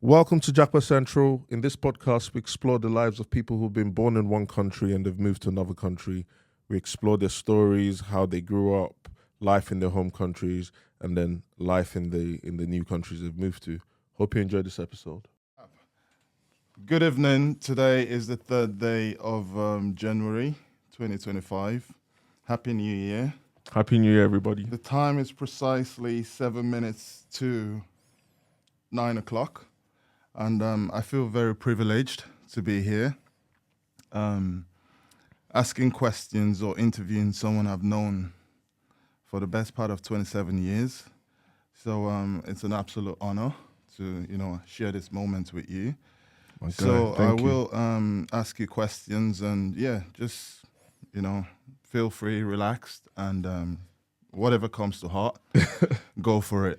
Welcome to Jappa Central. In this podcast, we explore the lives of people who've been born in one country and they've moved to another country. We explore their stories, how they grew up, life in their home countries, and then life in the new countries they've moved to. Hope you enjoyed this episode. Good evening. Today is the third day of January 2025. Happy New Year. Happy New Year, everybody. The time is precisely 7 minutes to 9 o'clock. And I feel very privileged to be here, asking questions or interviewing someone I've known for the best part of 27 years. So it's an absolute honor to, share this moment with you. Okay, So I thank you. will ask you questions and just, feel free, relaxed, and whatever comes to heart, go for it.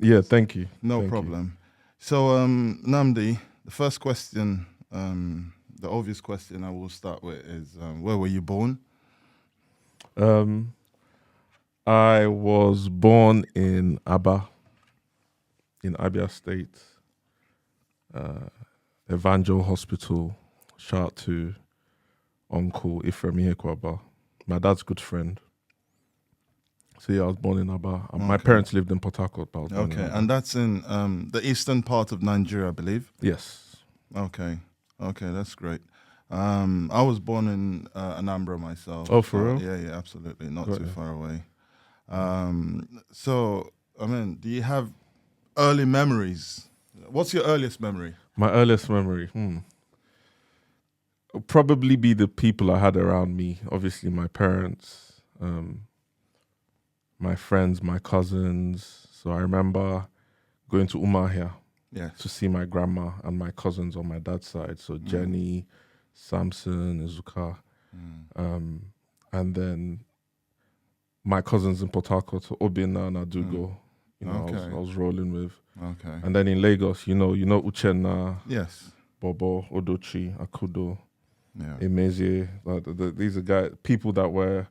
Yeah, thank you. No Thank you. problem. So, Nnamdi, the first question, the obvious question I will start with is, where were you born? I was born in Aba, in Abia State, Evangel Hospital. Shout out to Uncle Ifremi Ekwaba, my dad's good friend. So yeah, I was born in Aba. My Okay. parents lived in Port Harcourt. But I was born in Okay, Aba. and that's in the eastern part of Nigeria, I believe. Yes. Okay, that's great. I was born in Anambra myself. Oh, for real? Yeah, absolutely, not Got too you. far away. So, do you have early memories? What's your earliest memory? My earliest memory. It'll probably be the people I had around me. Obviously, my parents, my friends, my cousins. So I remember going to Umahia Yes. to see my grandma and my cousins on my dad's side. So Jenny, Samson, Izuka. And then my cousins in Port Harcourt, so Obina and Adugo. Okay. I was rolling with. Okay. And then in Lagos, you know Uchenna, Yes. Bobo, Odochi, Akudo, Yeah. Emezie. These are people that were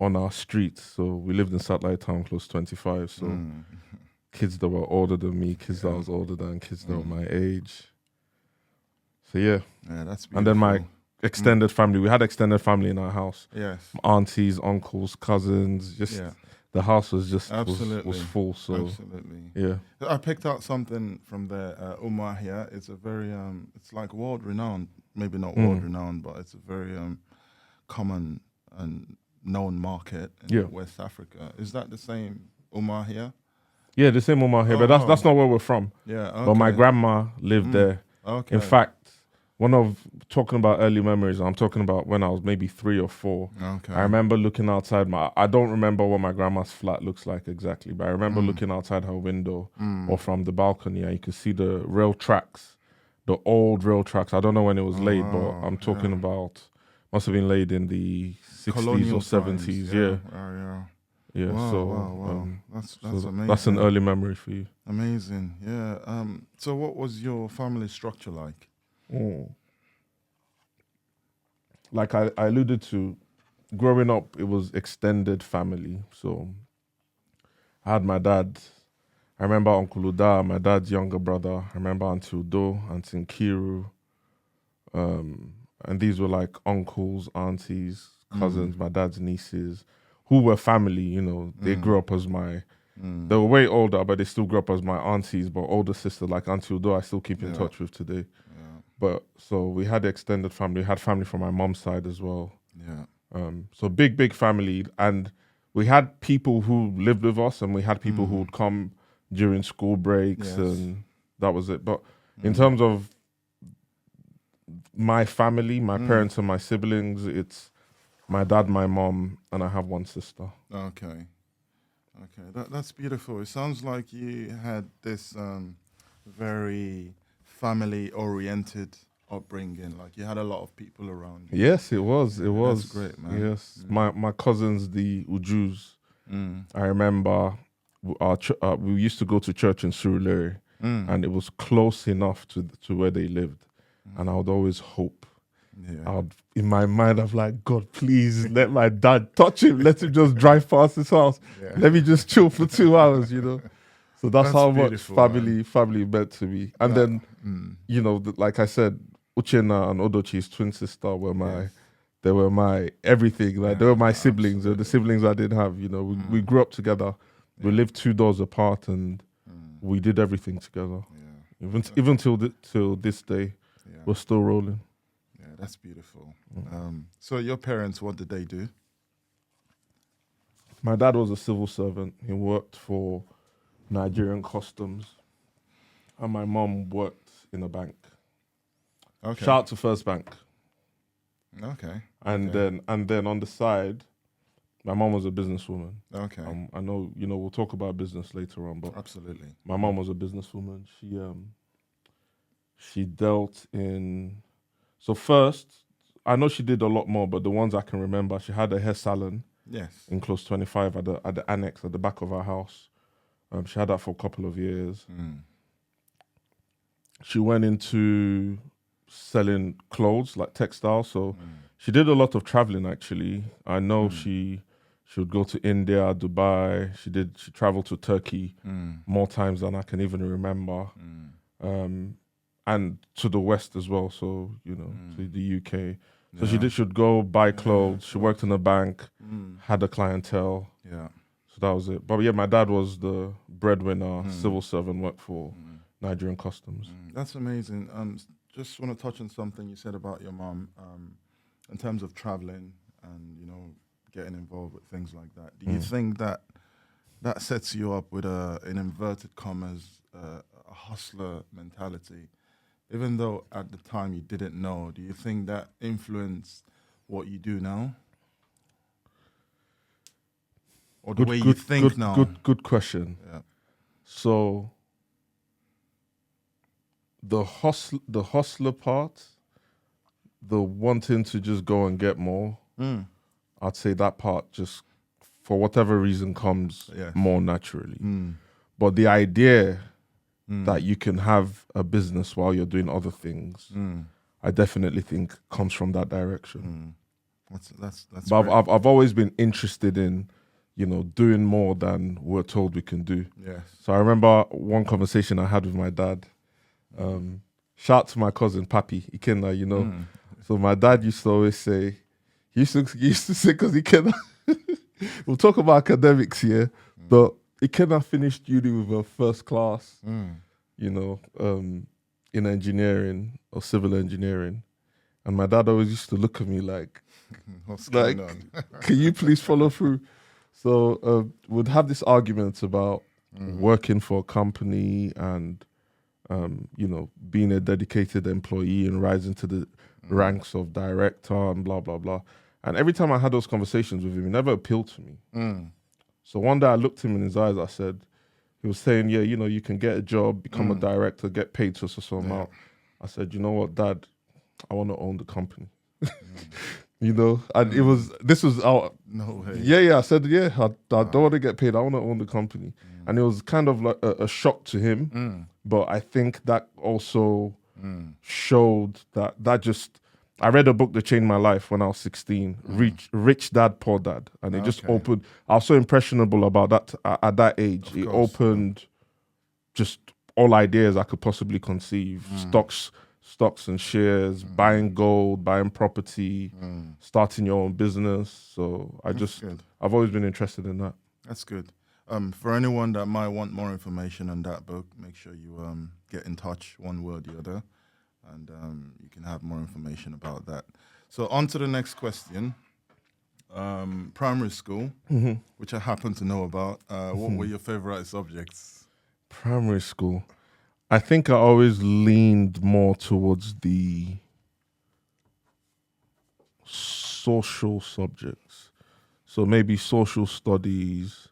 on our streets. So we lived in Satellite Town, close to 25. So kids that were older than me, kids that I was older than, kids that were my age. So yeah. Yeah, that's beautiful. And then my extended family. We had extended family in our house. Yes. Aunties, uncles, cousins. Just the house was just Absolutely. was full. So Absolutely. yeah. I picked out something from the Umahia. It's a very it's like world renowned, maybe not world renowned, but it's a very common and known market in West Africa. Is that the same Umahia? Yeah, the same Omar here, but that's not where we're from. Yeah. Okay. But my grandma lived there. Okay. In fact, talking about early memories, I'm talking about when I was maybe 3 or 4. Okay. I remember looking outside I don't remember what my grandma's flat looks like exactly, but I remember looking outside her window or from the balcony, and you could see the rail tracks, the old rail tracks. I don't know when it was laid, but I'm talking about, must have been laid in the 60s Colonial or 70s. times. Yeah. Wow. That's amazing. That's an early memory for you. Amazing. Yeah. So what was your family structure like? Like I alluded to, growing up, it was extended family. So I had my dad. I remember Uncle Uda, my dad's younger brother. I remember Auntie Udo, Auntie Nkiru. And these were like uncles, aunties, cousins, my dad's nieces, who were family, They grew up as they were way older, but they still grew up as my aunties, but older sister, like Auntie Udo, I still keep in touch with today. But so we had the extended family. We had family from my mom's side as well. Yeah. So big family. And we had people who lived with us and we had people who would come during school breaks and that was it. But in terms of my family, my parents and my siblings, it's my dad, my mom, and I have one sister. Okay. That's beautiful. It sounds like you had this very family-oriented upbringing. Like you had a lot of people around you. Yes, it was. That's great, man. Yes, my cousins, the Ujus. I remember we used to go to church in Surulere, and it was close enough to where they lived, and I would always hope. Yeah. In my mind, I'm like, God, please let my dad touch him. Let him just drive past his house. Yeah. Let me just chill for 2 hours, So that's how much beautiful, family meant to me. And then, like I said, Uchenna and Odochi's twin sister were they were my everything. Like they were my siblings, or the siblings I didn't have. We grew up together. We lived 2 doors apart, and we did everything together. Yeah. Even till this day, we're still rolling. Yeah, that's beautiful. So your parents, what did they do? My dad was a civil servant. He worked for Nigerian Customs, and my mom worked in a bank. Okay. Shout out to First Bank. Okay. And then on the side, my mom was a businesswoman. Okay. I know, we'll talk about business later on, but absolutely, my mom was a businesswoman. She dealt in. So first, I know she did a lot more, but the ones I can remember, she had a hair salon. Yes. In Close 25 at the annex at the back of our house. She had that for a couple of years. She went into selling clothes, like textiles. So she did a lot of traveling, actually. I know she would go to India, Dubai. She traveled to Turkey more times than I can even remember. And to the West as well. So, to the UK. So she would go buy clothes. She worked in a bank, had a clientele. Yeah. So that was it. But yeah, my dad was the breadwinner, civil servant, worked for Nigerian Customs. That's amazing. Just want to touch on something you said about your mom, in terms of traveling and getting involved with things like that. Do you think that sets you up with in inverted commas, a hustler mentality? Even though at the time you didn't know, do you think that influenced what you do now? Or the way you think now? Good question. Yeah. So the hustler part, the wanting to just go and get more, I'd say that part just, for whatever reason, comes more naturally. But the idea that you can have a business while you're doing other things, I definitely think comes from that direction. That's but I've always been interested in, doing more than we're told we can do. Yes. So I remember one conversation I had with my dad. Shout out to my cousin Papi Ikenna, So my dad used to always say, he used to say, because Ikenna, we'll talk about academics here, but Ikenna finished uni with a first class, in engineering or civil engineering. And my dad always used to look at me like, what's going on? Can you please follow through? So we'd have this argument about working for a company and, being a dedicated employee and rising to the ranks of director and blah, blah, blah. And every time I had those conversations with him, it never appealed to me. So one day I looked him in his eyes, I said, he was saying, yeah, you can get a job, become a director, get paid to a certain amount. I said, you know what, Dad, I want to own the company. And this was our... No way. Yeah, I said, I don't want to get paid, I want to own the company. And it was kind of like a shock to him, but I think that also showed that just... I read a book that changed my life when I was 16, Rich Dad, Poor Dad. And it just opened... I was so impressionable about that at that age. It opened just all ideas I could possibly conceive. Stocks and shares, buying gold, buying property, starting your own business. So I've always been interested in that. That's good. For anyone that might want more information on that book, make sure you get in touch, one way or the other. And you can have more information about that. So on to the next question. Primary school, which I happen to know about. What were your favorite subjects? Primary school. I think I always leaned more towards the social subjects. So maybe social studies,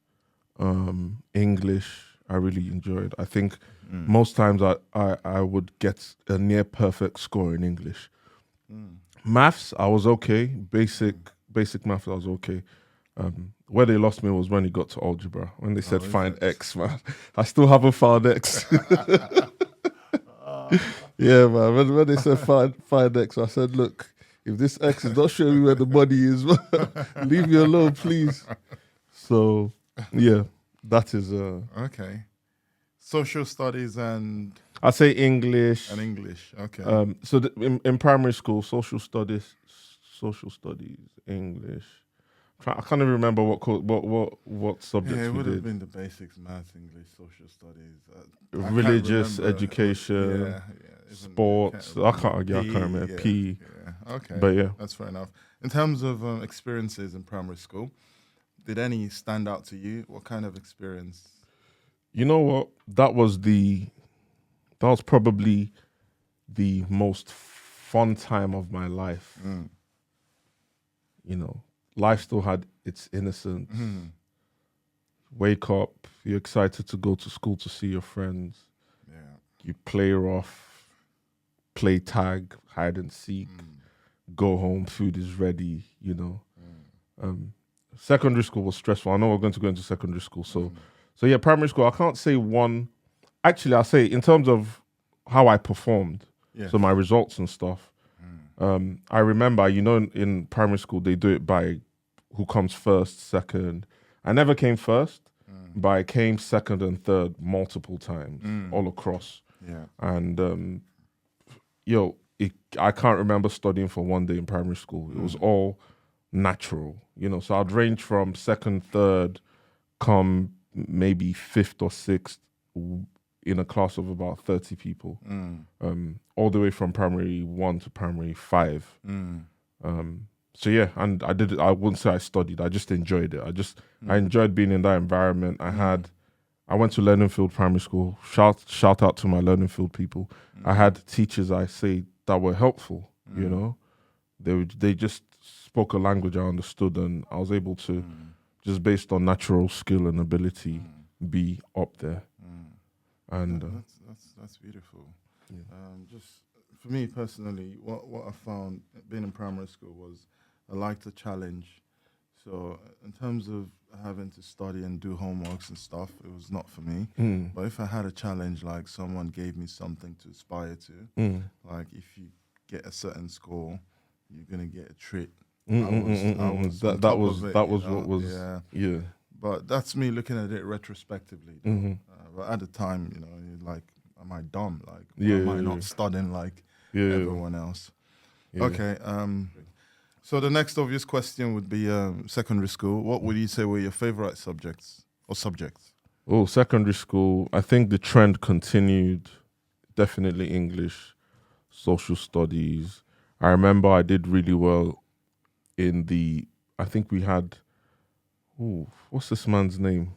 English, I really enjoyed. I think most times I would get a near perfect score in English. Maths, I was okay. Basic maths, I was okay. Where they lost me was when it got to algebra. When they said find X, man. I still haven't found X. Yeah, man. When they said find X, I said, look, if this X is not showing me where the money is, leave me alone, please. So, yeah, that is... Okay. social studies and I say English. English. Okay. So in primary school, social studies, English. I can't even remember what subjects it we would have did. been the basics: maths, English, social studies, Religious education, sports. I can't remember. P. Yeah. Okay. But yeah, that's fair enough. In terms of experiences in primary school, did any stand out to you? What kind of experience? you know what? That was probably the most fun time of my life. You know, life still had its innocence. Wake up, you're excited to go to school to see your friends. Yeah. You play rough, play tag, hide and seek, go home, food is ready, you know. Secondary school was stressful. I know we're going to go into secondary school. So yeah, primary school, I can't say one. Actually, I'll say in terms of how I performed, so my results and stuff, I remember, you know, in primary school, they do it by who comes first, second. I never came first, but I came second and third multiple times all across. Yeah. And, I can't remember studying for one day in primary school. It was all natural, you know. So I'd range from second, third, come maybe fifth or sixth in a class of about 30 people, all the way from primary 1 to primary 5. So yeah, and I wouldn't say I studied. I just enjoyed it. I enjoyed being in that environment. I went to Learningfield Primary School. Shout out to my Learningfield people. I had teachers I say that were helpful. You know, they just spoke a language I understood, and I was able to just based on natural skill and ability be up there. And that's beautiful. Yeah. Just for me personally, what I found being in primary school was I liked the challenge. So in terms of having to study and do homeworks and stuff, it was not for me. But if I had a challenge, like someone gave me something to aspire to, like if you get a certain score, you're gonna get a treat. That was what was yeah. But that's me looking at it retrospectively. But at the time, you know, you're like, am I dumb? Like, am I not studying like everyone else? Yeah. Okay. So the next obvious question would be secondary school. What would you say were your favorite subjects or subjects? Oh, secondary school. I think the trend continued. Definitely English, social studies. I remember I did really well in I think we had, what's this man's name?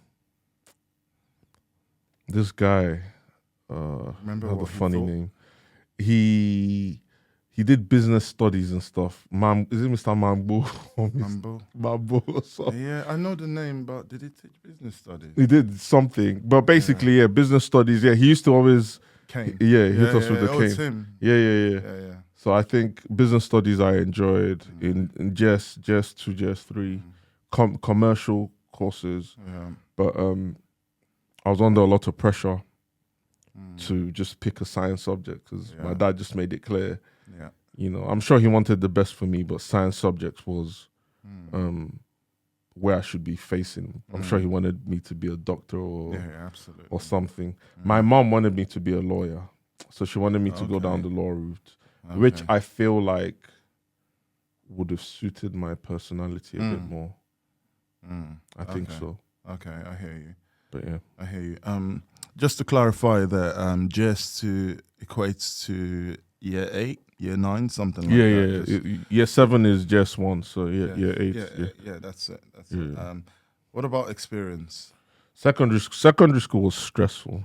This guy, remember had what a funny thought? name. He did business studies and stuff. Is it Mr. Mambo? Mambo or something? Yeah, I know the name, but did he teach business studies? He did something, but basically, business studies. Yeah, he used to always, Cane. hit us with the cane. It's him. Yeah. So I think business studies I enjoyed in JS 2, JS 3, commercial courses. Yeah. But I was under a lot of pressure to just pick a science subject because my dad just made it clear. Yeah. You know, I'm sure he wanted the best for me, but science subjects was where I should be facing. I'm sure he wanted me to be a doctor absolutely. or something. My mom wanted me to be a lawyer, so she wanted me to go down the law route, which I feel like would have suited my personality a bit more. I think so. Okay, I hear you. But yeah, I hear you. Just to clarify that JS2 equates to year 8, year 9, something like that. Yeah. Year 7 is just 1, so year 8. Yeah, that's it. It. What about experience? Secondary school was stressful.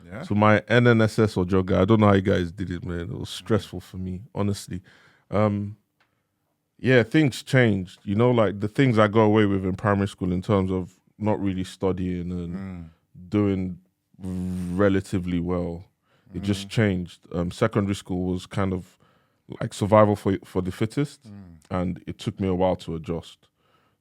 Yeah. So my NNSS or jogger, I don't know how you guys did it, man. It was stressful for me, honestly. Things changed. You know, like the things I got away with in primary school in terms of not really studying and doing relatively well. It just changed. Secondary school was kind of like survival for the fittest, and it took me a while to adjust.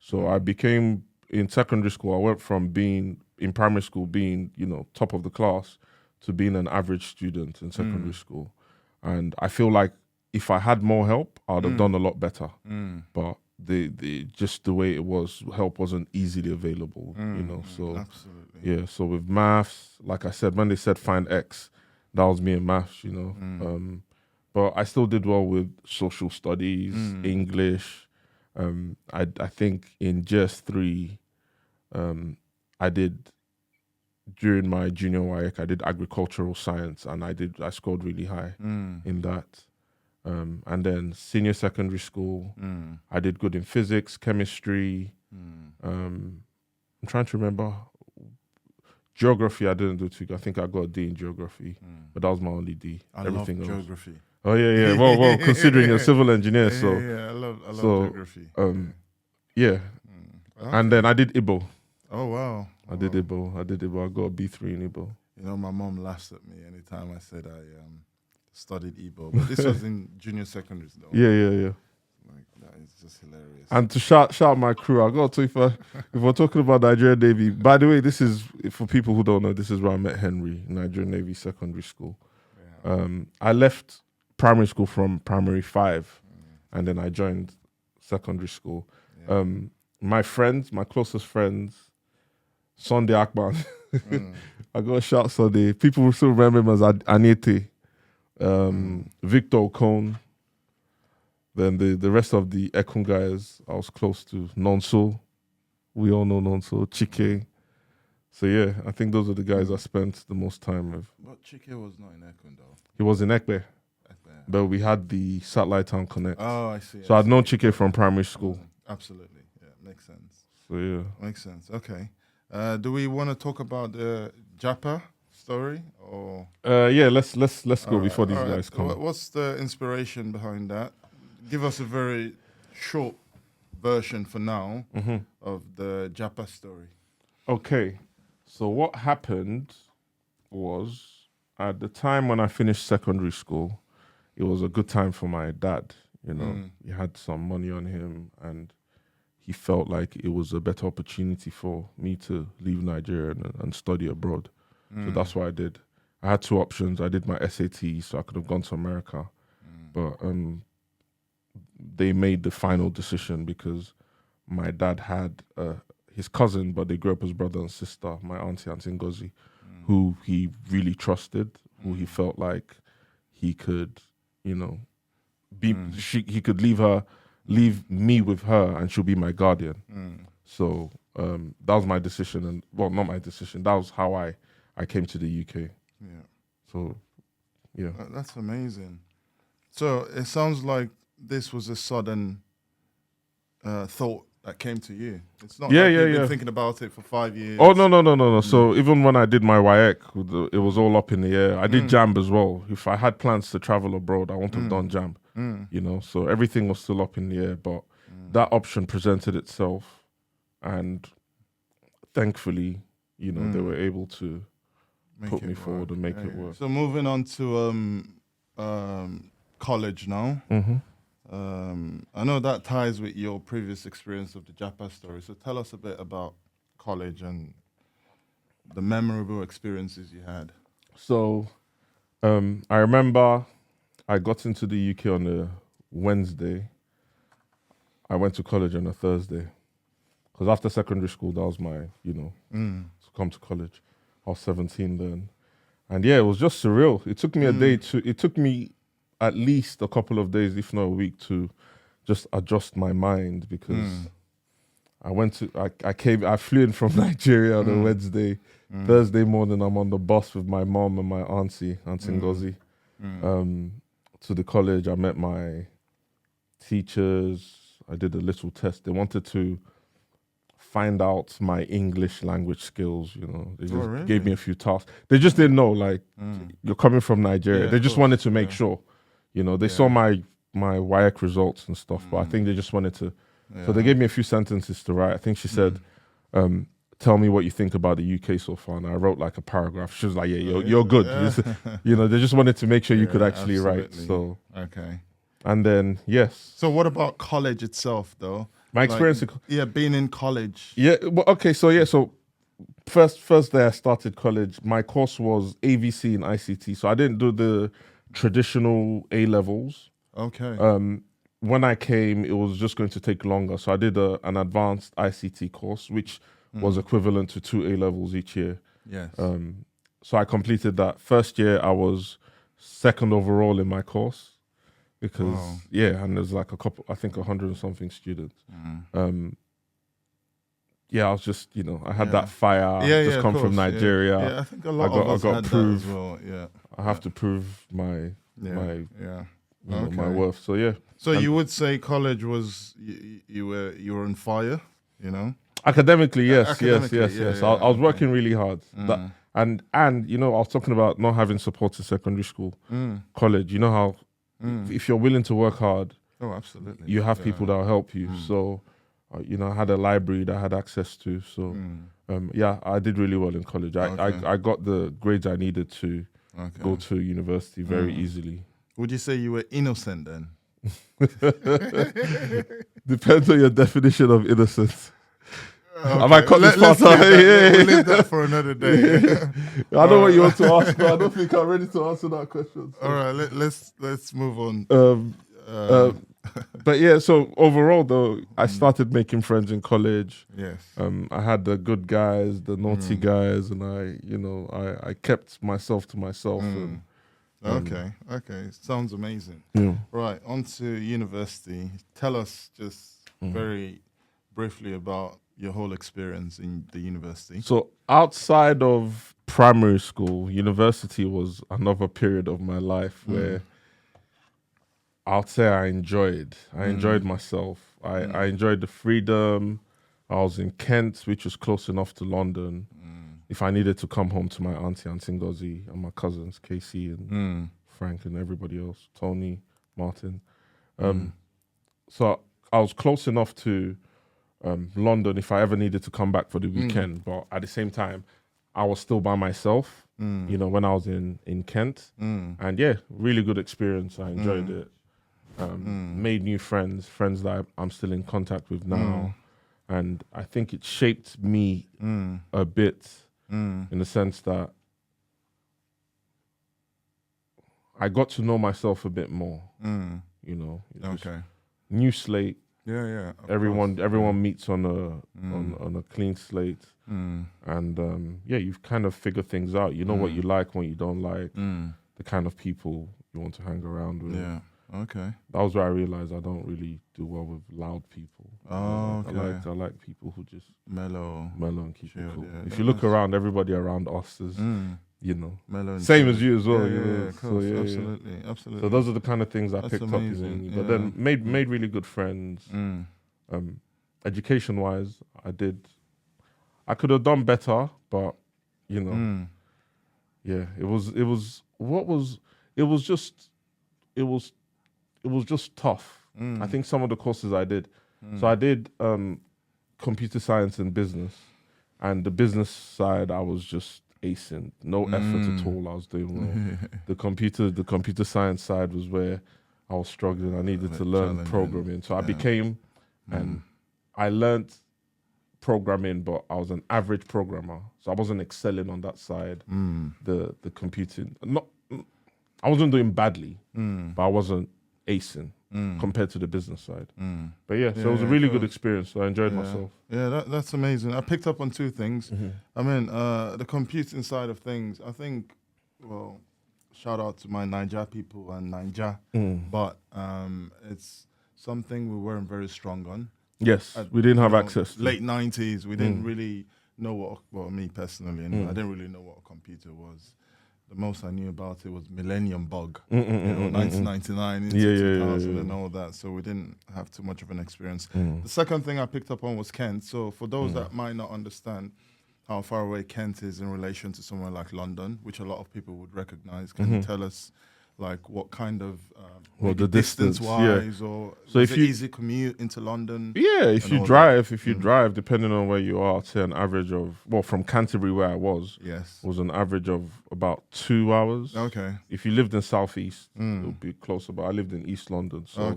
So I became, in secondary school, I went from being, in primary school, being, you know, top of the class to being an average student in secondary school. And I feel like if I had more help, I'd have done a lot better. But the just the way it was, help wasn't easily available, So absolutely. yeah, so with maths, like I said, when they said find X, that was me in maths, But I still did well with social studies, English. I think in just 3, I did during my junior WAEC, I did agricultural science, and I scored really high in that. And then senior secondary school, I did good in physics, chemistry. I'm trying to remember. Geography, I didn't do too good. I think I got a D in geography, but that was my only D. Everything love geography. Else. Oh yeah. Well, considering you're a civil engineer, so I love geography. Yeah. Okay. And then I did Igbo. Oh wow. I did Igbo. I got a B3 in Igbo. My mom laughs at me anytime I said I studied Igbo, but this was in junior secondary though. Yeah. Like that is just hilarious. And to shout my crew, I got to if we're talking about Nigerian Navy. By the way, this is for people who don't know. This is where I met Henry, Nigerian Navy Secondary School. Yeah. I left primary school from primary 5, and then I joined secondary school. Yeah. My closest friends, Sunday Akban. I got a shout Sunday. People will still remember him as Anete. Victor Okon. Then the rest of the Ekun guys, I was close to. Nonso. We all know Nonso. Chike. So yeah, I think those are the guys I spent the most time with. But Chike was not in Ekun though. He was in Ekbe. But we had the Satellite Town Connect. Oh, I see. So I'd known Chike from primary school. Absolutely. Yeah, makes sense. So yeah. Makes sense. Okay. Do we want to talk about the Jappa story or? Yeah, let's go before these guys come. What's the inspiration behind that? Give us a very short version for now of the Jappa story. Okay, so what happened was at the time when I finished secondary school, it was a good time for my dad. He had some money on him, and he felt like it was a better opportunity for me to leave Nigeria and study abroad. So that's what I did. I had 2 options. I did my SAT, so I could have gone to America, but they made the final decision because my dad had his cousin, but they grew up as brother and sister, my auntie Ngozi, who he really trusted, who he felt like he could, he could leave me with her, and she'll be my guardian. So that was my decision, and well, not my decision. That was how I came to the UK. Yeah. So, yeah. That's amazing. So it sounds like this was a sudden thought that came to you. It's not like you've been thinking about it for 5 years. Oh, no. So even when I did my WAEC, it was all up in the air. I did JAMB as well. If I had plans to travel abroad, I wouldn't have done JAMB. So everything was still up in the air. But that option presented itself. And thankfully, they were able to put me forward and make it work. So moving on to college now. I know that ties with your previous experience of the Jappa story. So tell us a bit about college and the memorable experiences you had. So I remember I got into the UK on a Wednesday. I went to college on a Thursday. Because after secondary school, that was my, to come to college. I was 17 then. And yeah, it was just surreal. It took me it took me at least a couple of days, if not a week, to just adjust my mind because I flew in from Nigeria on a Wednesday. Thursday morning, I'm on the bus with my mom and my auntie Ngozi, to the college. I met my teachers. I did a little test. They wanted to find out my English language skills, They just gave me a few tasks. They just didn't know, you're coming from Nigeria. They just wanted to make sure. They saw my WAEC results and stuff, but I think they just wanted to. So they gave me a few sentences to write. I think she said, tell me what you think about the UK so far. And I wrote like a paragraph. She was like, you're good. They just wanted to make sure you could actually write. So okay. And then, yes. So what about college itself, though? My experience. Being in college. Yeah. Well, okay. So first day I started college. My course was AVC and ICT. So I didn't do the traditional A levels. Okay. when I came, it was just going to take longer. So I did an advanced ICT course, which was equivalent to 2 A levels each year. Yes. So I completed that. First year, I was second overall in my course because, and there's like I think 100 and something students. I was just, I had that fire. Just come from Nigeria. Yeah, I think a lot of us had that as well. Yeah. I have to prove my worth. So yeah. So you would say college was you were on fire, Academically, yes. I was working really hard. And I was talking about not having support in secondary school, college. You know how if you're willing to work hard, absolutely, you have people that will help you. So, I had a library that I had access to. So, I did really well in college. I got the grades I needed to go to university very easily. Would you say you were innocent then? Depends on your definition of innocence. Okay. Have I cut this part out? We'll leave that for another day. I know what you want to ask, but I don't think I'm ready to answer that question. So. All right, let's move on. But yeah, so overall though, I started making friends in college. Yes. I had the good guys, the naughty guys, and I kept myself to myself. Okay. Sounds amazing. Yeah. Right, on to university. Tell us just very briefly about your whole experience in the university. So outside of primary school, university was another period of my life where I'd say I enjoyed myself. I enjoyed the freedom. I was in Kent, which was close enough to London. If I needed to come home to my auntie Ngozi and my cousins, Casey and Frank and everybody else, Tony, Martin. So I was close enough to London if I ever needed to come back for the weekend. But at the same time, I was still by myself, when I was in Kent. And yeah, really good experience. I enjoyed it. Made new friends that I'm still in contact with now. And I think it shaped me a bit in the sense that I got to know myself a bit more, Okay. New slate. Yeah. Everyone meets on a clean slate, and you've kind of figured things out. You know what you like, what you don't like, the kind of people you want to hang around with. Yeah. Okay. That was where I realized I don't really do well with loud people. Oh, okay. I like people who just mellow and keep it cool. Yeah, if you look around, everybody around us is, mellow. Same as you as well. Yeah, of course. Absolutely. So those are the kind of things I picked amazing. up in uni. But then made really good friends. Education-wise, I could have done better, but it was just tough. I think some of the courses I did. So I did computer science and business, and the business side I was just acing, no effort at all. I was doing well. The computer science side was where I was struggling. I needed to learn programming, so I became and I learned programming, but I was an average programmer, so I wasn't excelling on that side. The computing, I wasn't doing badly, but I wasn't acing compared to the business side. But yeah, so it was a really good experience. So I enjoyed myself. Yeah, that's amazing. I picked up on two things. I mean, the computing side of things, I think, well, shout out to my Niger people and Niger, but it's something we weren't very strong on. Yes, we didn't have access to. Late 90s, we didn't really know me personally, anyway, I didn't really know what a computer was. The most I knew about it was Millennium Bug, 1999 into 2000 and all that. So we didn't have too much of an experience. The second thing I picked up on was Kent. So for those that might not understand how far away Kent is in relation to somewhere like London, which a lot of people would recognize, can you tell us like what kind of the distance-wise, or so is if it you easy commute into London? Yeah, if you drive, depending on where you are, I'd say an average of, from Canterbury where I was, was an average of about 2 hours. Okay. If you lived in Southeast, it would be closer, but I lived in East London, so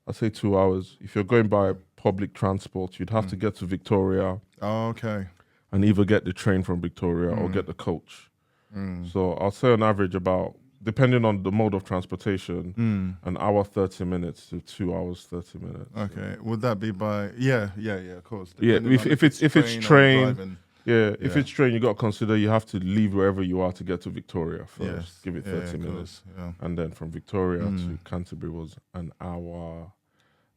I'd say 2 hours. If you're going by public transport, you'd have to get to Victoria. Oh, okay. And either get the train from Victoria or get the coach. So I'll say on average about depending on the mode of transportation, an hour 30 minutes to 2 hours 30 minutes. Okay, would that be by? Yeah, of course. Yeah, Depending on if it's or train, driving. if it's train, you got to consider you have to leave wherever you are to get to Victoria first. Yes. Give it 30 minutes, course, yeah. and then from Victoria to Canterbury was an hour.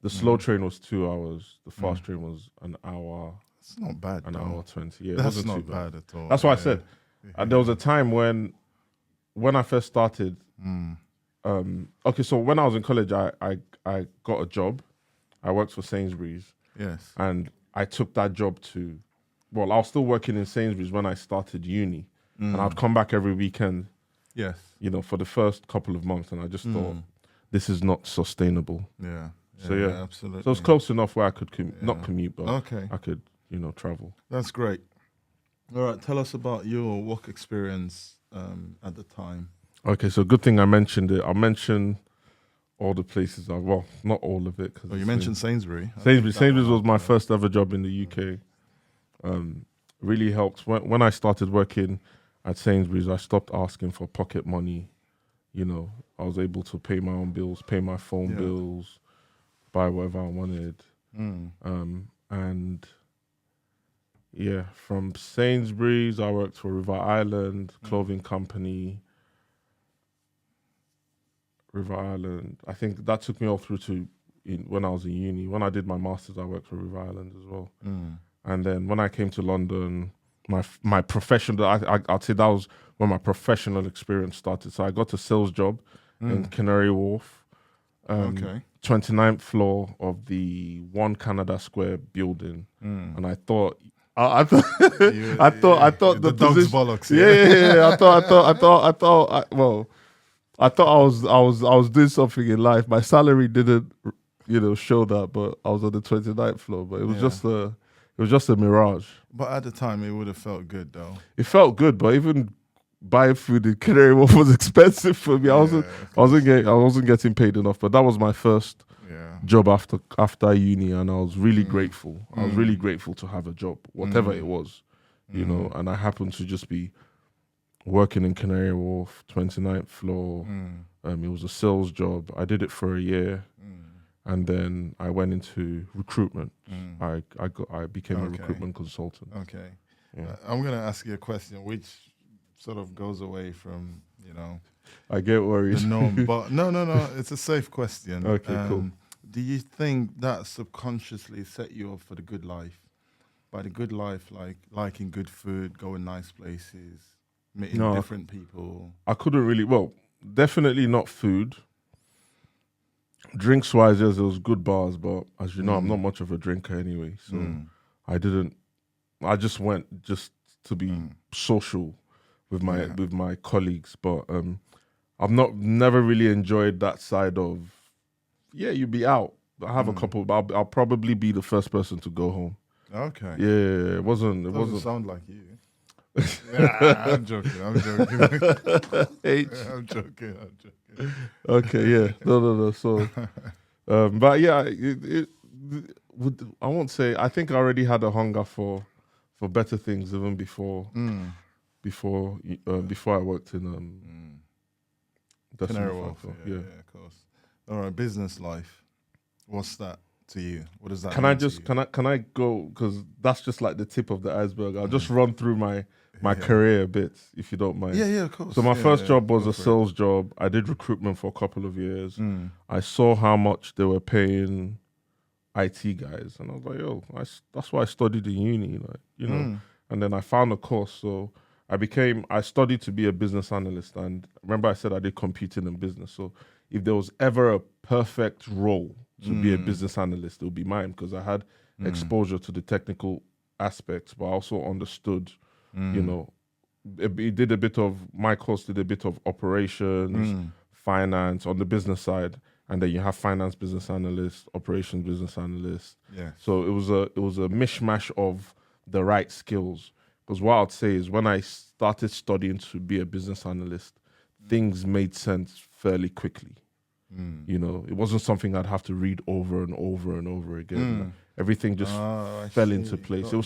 The slow train was 2 hours. The fast train was an hour. It's not bad. An hour 20. Yeah, it that's wasn't not too bad at all. That's why I said. There was a time when I first started. Okay, so when I was in college, I got a job. I worked for Sainsbury's. Yes. And I took that job to. Well, I was still working in Sainsbury's when I started uni, and I'd come back every weekend. Yes. You know, for the first couple of months, and I just thought this is not sustainable. Yeah. So yeah, absolutely. So it's close enough where I could not commute, but I could, travel. That's great. All right, tell us about your work experience at the time. Okay, so good thing I mentioned it. I mentioned all the places well, not all of it. You mentioned Sainsbury's. Sainsbury's was my first ever job in the UK. Really helped. When I started working at Sainsbury's, I stopped asking for pocket money. You know, I was able to pay my own bills, pay my phone bills, buy whatever I wanted. And yeah, from Sainsbury's, I worked for River Island Clothing Company. River Island, I think that took me all through to when I was in uni. When I did my master's, I worked for River Island as well. And then when I came to London, my professional, I'd say that was when my professional experience started. So I got a sales job in Canary Wharf, 29th floor of the One Canada Square building. And I thought, I thought the dog's position, bollocks. Yeah. I thought I was doing something in life. My salary didn't, show that, but I was on the 29th floor. But it was just a mirage. But at the time, it would have felt good, though. It felt good, but even buying food in Canary Wharf was expensive for me. I wasn't getting paid enough. But that was my first job after uni, and I was really grateful. I was really grateful to have a job, whatever it was, And I happened to just be working in Canary Wharf, 29th floor. It was a sales job. I did it for a year, and then I went into recruitment. I became a recruitment consultant. Okay. I'm going to ask you a question which sort of goes away from, I get worried. the norm. But no, it's a safe question. Okay, cool. Do you think that subconsciously set you up for the good life? By the good life, like liking good food, going nice places, meeting different people? I couldn't really, definitely not food. Drinks wise, yes, there was good bars, but as you know, I'm not much of a drinker anyway. So I just went just to be social with my colleagues. But I've never really enjoyed that side of, you be out. I have a couple, but I'll probably be the first person to go home. Okay. Yeah, it wasn't sound like you. I'm joking. I'm joking. Okay, yeah. No. So, but yeah, I won't say. I think I already had a hunger for better things even before I worked in Canary Wharf. Yeah, of course. All right, business life. What's that to you? What does that? Can I go, because that's just like the tip of the iceberg. I'll just run through my career a bit, if you don't mind. Yeah, of course. So my first job was a sales job. I did recruitment for a couple of years. I saw how much they were paying IT guys, and I was like, that's why I studied in uni, And then I found a course, so I studied to be a business analyst. And remember I said I did computing and business. So if there was ever a perfect role to be a business analyst, it would be mine, because I had exposure to the technical aspects, but I also understood, my course did a bit of operations, finance on the business side, and then you have finance business analyst, operations business analyst. Yeah. So it was a mishmash of the right skills. Because what I'd say is when I started studying to be a business analyst, things made sense fairly quickly. It wasn't something I'd have to read over and over and over again. Everything just fell into place. It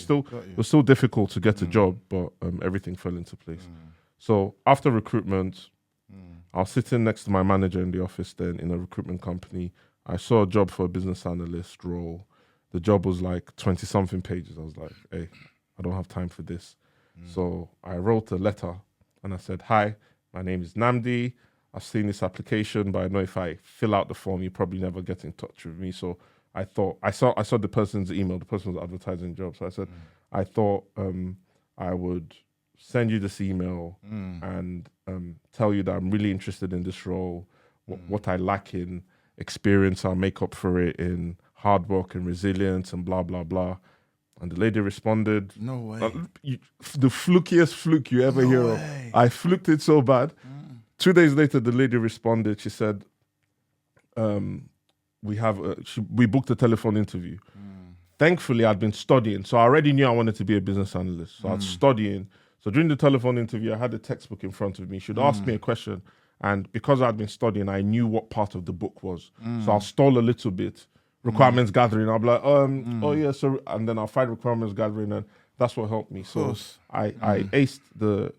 was still difficult to get a job, but everything fell into place. So after recruitment, I was sitting next to my manager in the office then in a recruitment company. I saw a job for a business analyst role. The job was like 20 something pages. I was like, hey, I don't have time for this. So I wrote a letter and I said, hi, my name is Nnamdi. I've seen this application, but I know if I fill out the form, you probably never get in touch with me. So I thought, I saw the person's email, the person was advertising jobs. So I said, I thought I would send you this email and tell you that I'm really interested in this role. What I lack in experience, I'll make up for it in hard work and resilience and blah, blah, blah. And the lady responded, No way. The flukiest fluke you ever hear of. I fluked it so bad. 2 days later, the lady responded. She said, we booked a telephone interview. Thankfully, I'd been studying. So I already knew I wanted to be a business analyst. So I was studying. So during the telephone interview, I had the textbook in front of me. She'd ask me a question. And because I'd been studying, I knew what part of the book was. So I'll stall a little bit. Requirements gathering. I'll be like, oh yeah, so, and then I'll find requirements gathering, and that's what helped me. So I aced the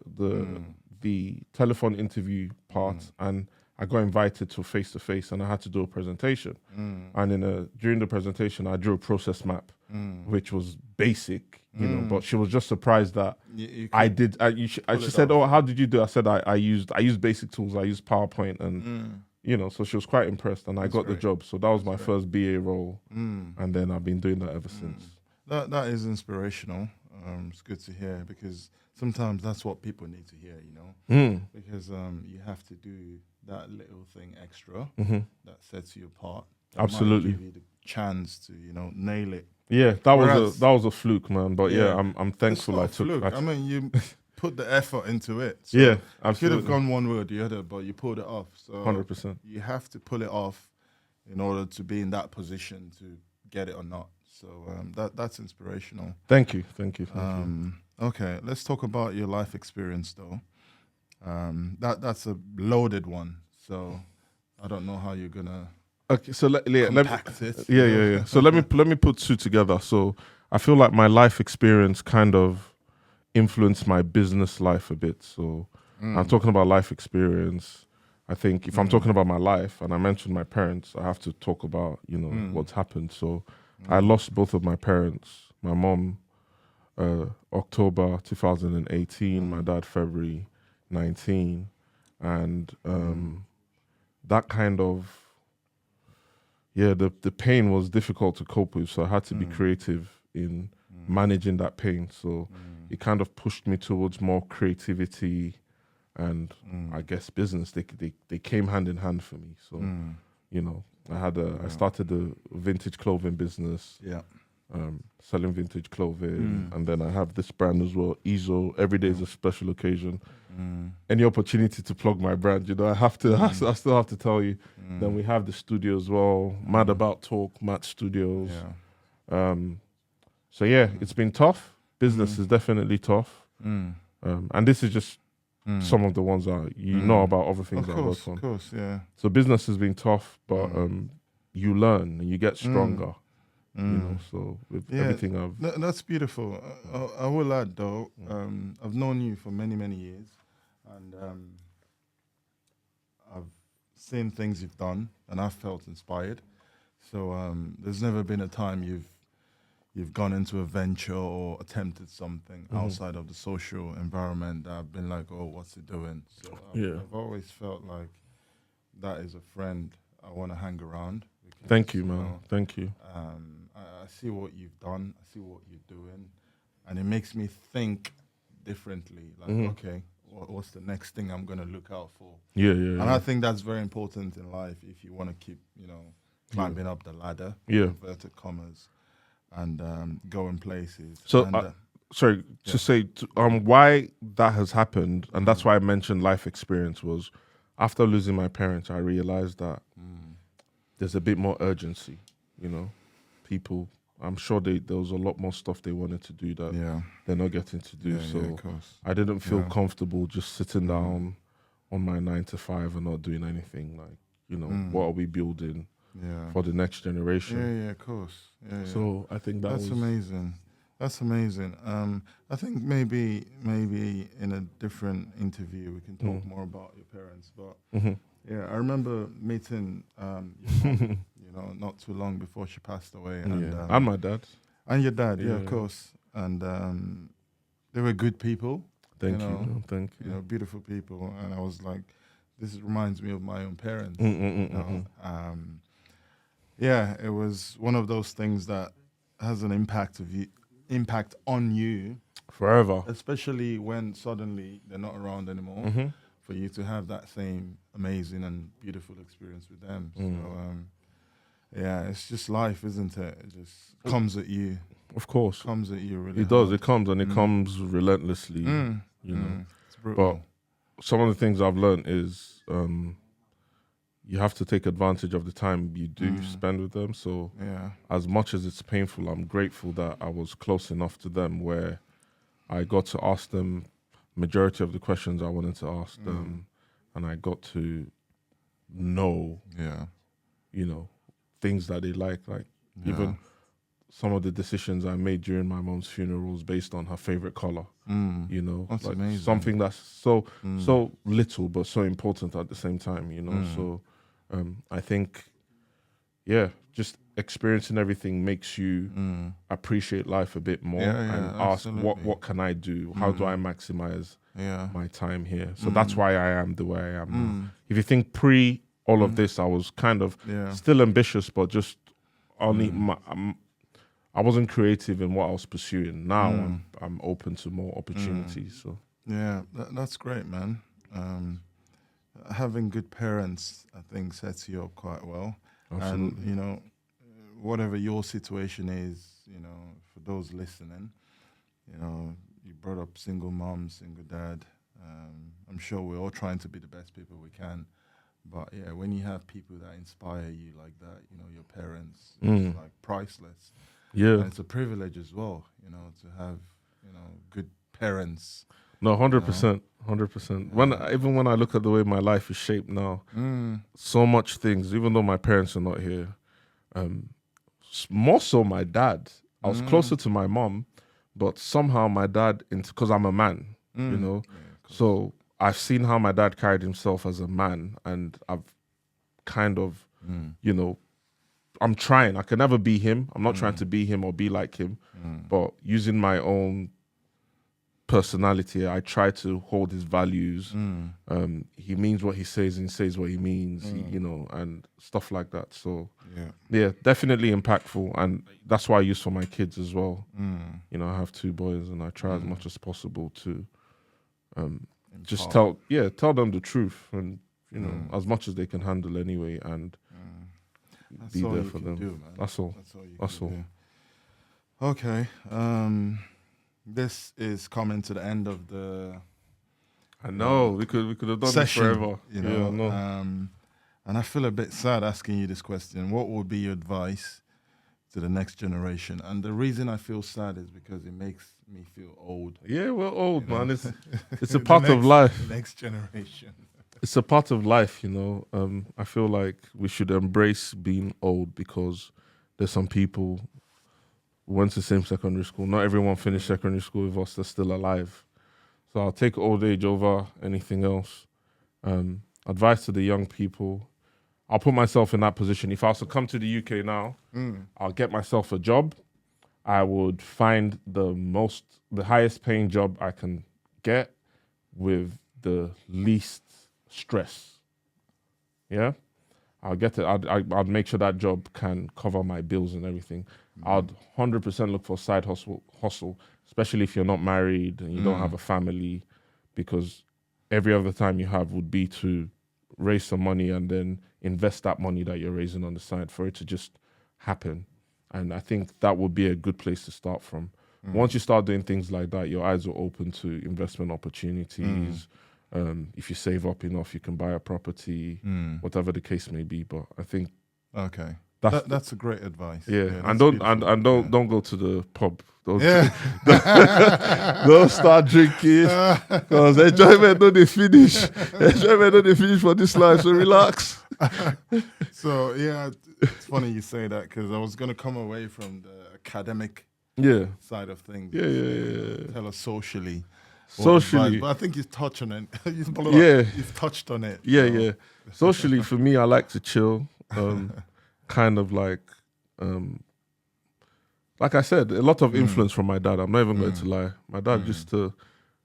telephone interview part, and I got invited to face-to-face, and I had to do a presentation. And during the presentation, I drew a process map, which was basic, you know, but she was just surprised that I did. She said, oh, how did you do? I said, I used basic tools. I used PowerPoint and, you know, so she was quite impressed, and I got the job. So that was my first BA role. And then I've been doing that ever since. That is inspirational. It's good to hear, because sometimes that's what people need to hear, you know, because you have to do that little thing extra that sets you apart. That Absolutely. might give you the chance to, you know, nail it. Yeah, that was a fluke, man. But yeah, I'm thankful I took. I mean, you put the effort into it. So yeah, absolutely. You could have gone one way or the other, but you pulled it off. So 100%. You have to pull it off in order to be in that position to get it or not. So that's inspirational. Thank you. Okay, let's talk about your life experience, though. That's a loaded one. So I don't know how you're gonna. Okay, so let me. It, yeah. So let me put two together. So I feel like my life experience kind of influenced my business life a bit. So I'm talking about life experience. I think if I'm talking about my life and I mentioned my parents, I have to talk about, you know, what's happened. So I lost both of my parents. My mom, October 2018. My dad, February 19. And that kind of, the pain was difficult to cope with. So I had to be creative in managing that pain. So it kind of pushed me towards more creativity and I guess business. They came hand in hand for me. So, you know, I started a vintage clothing business. Yeah. Selling vintage clothing, and then I have this brand as well, Ezo. Every day is a special occasion. Any opportunity to plug my brand, you know, I have to. I still have to tell you. Then we have the studio as well, Mad About Talk, Matt Studios. Yeah. So yeah, it's been tough. Business is definitely tough, and this is just some of the ones that you know about. Other things I work on. Of course, yeah. So business has been tough, but you learn and you get stronger. You know, so with everything that's beautiful. I will add though, I've known you for many, many years, and I've seen things you've done, and I've felt inspired. So there's never been a time you've gone into a venture or attempted something outside of the social environment that I've been like, oh, what's he doing? So I've always felt like that is a friend I want to hang around. Because, Thank you, man. Thank you. I see what you've done. I see what you're doing, and it makes me think differently. Like, okay, what's the next thing I'm gonna look out for? And I think that's very important in life if you want to keep, you know, climbing up the ladder. Inverted commas, and going places. So, and, to say why that has happened, and that's why I mentioned life experience was after losing my parents, I realized that there's a bit more urgency, you know. People, I'm sure there was a lot more stuff they wanted to do that they're not getting to do. So I didn't feel comfortable just sitting down on my 9 to 5 and not doing anything. Like, you know, what are we building for the next generation? Of course. So I think that's amazing. That's amazing. I think maybe in a different interview we can talk more about your parents. But yeah, I remember meeting your mom, not too long before she passed away, And my dad. and your dad, yeah, of course. And they were good people. Thank you. No, thank you. Beautiful people. And I was like, this reminds me of my own parents. Yeah, it was one of those things that has an impact on you forever, especially when suddenly they're not around anymore. For you to have that same amazing and beautiful experience with them. So yeah, it's just life, isn't it? It just comes at you. Of course, comes at you really. It does. It comes and it comes relentlessly. You know, it's brutal. But some of the things I've learned is you have to take advantage of the time you do spend with them. So as much as it's painful, I'm grateful that I was close enough to them where I got to ask them majority of the questions I wanted to ask them, and I got to know, things that they like even some of the decisions I made during my mom's funeral was based on her favorite color. That's like amazing. Something that's so little but so important at the same time. So I think, just experiencing everything makes you appreciate life a bit more and ask what can I do? How do I maximize my time here? So that's why I am the way I am now. If you think pre all of this, I was kind of still ambitious, but just only I wasn't creative in what I was pursuing. Now I'm open to more opportunities. So that's great, man. Having good parents, I think, sets you up quite well. Absolutely. And whatever your situation is, for those listening, you brought up single mom, single dad. I'm sure we're all trying to be the best people we can. But yeah, when you have people that inspire you like that, your parents, it's like priceless. Yeah. And it's a privilege as well, to have, good parents. No, 100%, 100%. Even when I look at the way my life is shaped now, so much things, even though my parents are not here, more so my dad. I was closer to my mom, but somehow my dad, because I'm a man, so I've seen how my dad carried himself as a man, and I've kind of, I'm trying. I can never be him. I'm not trying to be him or be like him, but using my own personality, I try to hold his values. He means what he says and says what he means, and stuff like that. So yeah, definitely impactful, and that's why I use for my kids as well. I have 2 boys, and I try as much as possible to just tell them the truth, and as much as they can handle anyway, and that's be all there you for can them. do, man. That's all. That's all. Okay. This is coming to the end of the. I know we could have done session, this forever. I know. And I feel a bit sad asking you this question. What would be your advice to the next generation? And the reason I feel sad is because it makes me feel old. Yeah, we're old, man. It's a part of life. The next generation. It's a part of life, I feel like we should embrace being old, because there's some people who went to the same secondary school. Not everyone finished secondary school with us. They're still alive. So I'll take old age over anything else. Advice to the young people. I'll put myself in that position. If I was to come to the UK now, I'll get myself a job. I would find the highest paying job I can get with the least stress. Yeah, I'll get it. I'd make sure that job can cover my bills and everything. I'd 100% look for a side hustle, especially if you're not married and you don't have a family, because every other time you have would be to raise some money and then invest that money that you're raising on the side for it to just happen. And I think that would be a good place to start from. Once you start doing things like that, your eyes are open to investment opportunities. If you save up enough, you can buy a property, whatever the case may be. But I think that's a great advice. Yeah, and don't go to the pub. Don't start drinking, because enjoyment don't they finish. Enjoyment don't they finish for this life. So relax. So yeah, it's funny you say that, because I was gonna come away from the academic side of things. Yeah. Tell us socially. Socially. But I think you've touched on it. You've touched on it. Yeah. Socially, for me, I like to chill. Kind of like I said, a lot of influence from my dad. I'm not even going to lie. My dad used to,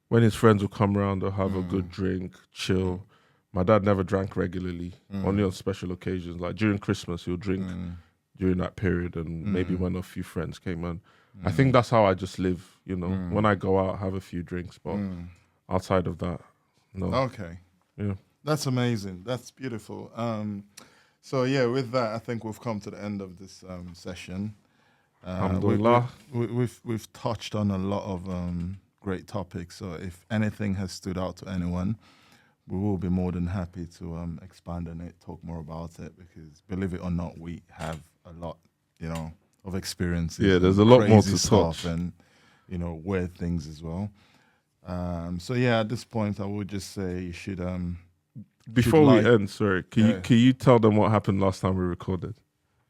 when his friends would come around, they'll have a good drink, chill. My dad never drank regularly, only on special occasions. Like during Christmas, he'll drink during that period, and maybe when a few friends came on. I think that's how I just live, you know. When I go out, have a few drinks, but outside of that, no. Okay. Yeah. That's amazing. That's beautiful. So yeah, with that, I think we've come to the end of this session. Alhamdulillah. We've touched on a lot of great topics. So if anything has stood out to anyone, we will be more than happy to expand on it, talk more about it, because believe it or not, we have a lot, you know, of experiences. Yeah, there's a lot more to stuff touch. and, you know, weird things as well. So yeah, at this point, I would just say you should. Before we end, sorry, can you tell them what happened last time we recorded?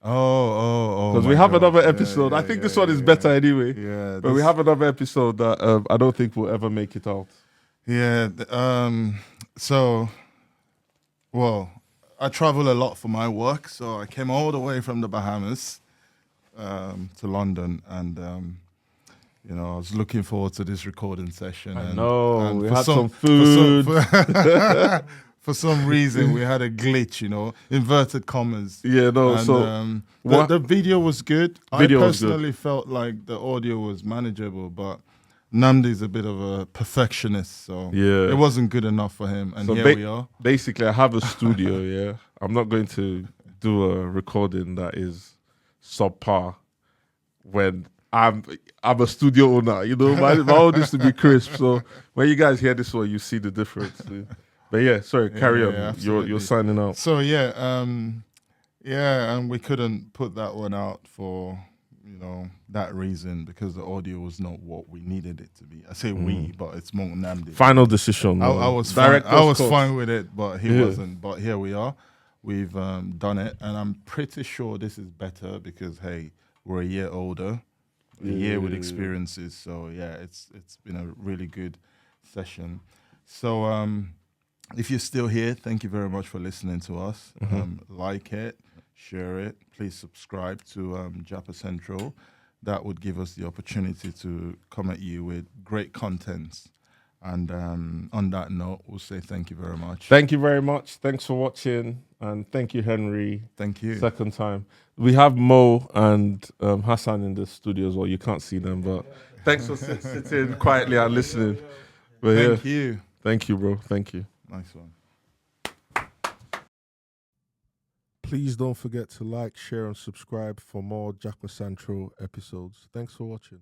Oh! Because we have another episode. I think this one is better anyway. Yeah, but we have another episode that I don't think we'll ever make it out. Yeah. So, well, I travel a lot for my work, so I came all the way from the Bahamas to London, and you know, I was looking forward to this recording session. And we had some food. For some reason, we had a glitch, you know, inverted commas. Yeah, no. And, so the video was good. I personally felt like the audio was manageable, but Nnamdi's a bit of a perfectionist, so it wasn't good enough for him. And so here we are. Basically, I have a studio. Yeah, I'm not going to do a recording that is subpar when I'm a studio owner. You know, my own used to be crisp. So when you guys hear this one, you see the difference. But yeah, sorry, carry on. You're signing out. So and we couldn't put that one out for, you know, that reason, because the audio was not what we needed it to be. I say we, but it's more Nnamdi. Final decision. I was fine with it, but he wasn't. But here we are. We've done it, and I'm pretty sure this is better because hey, we're a year older, a year with experiences. So yeah, it's been a really good session. So if you're still here, thank you very much for listening to us. Like it, share it. Please subscribe to Jappa Central. That would give us the opportunity to come at you with great contents. And on that note, we'll say thank you very much. Thank you very much. Thanks for watching. And thank you, Henry. Thank you. Second time. We have Mo and Hassan in the studio as well. You can't see them, but thanks for sitting quietly and listening. But thank you. Thank you, bro. Thank you. Nice one. Please don't forget to like, share, and subscribe for more Jappa Central episodes. Thanks for watching.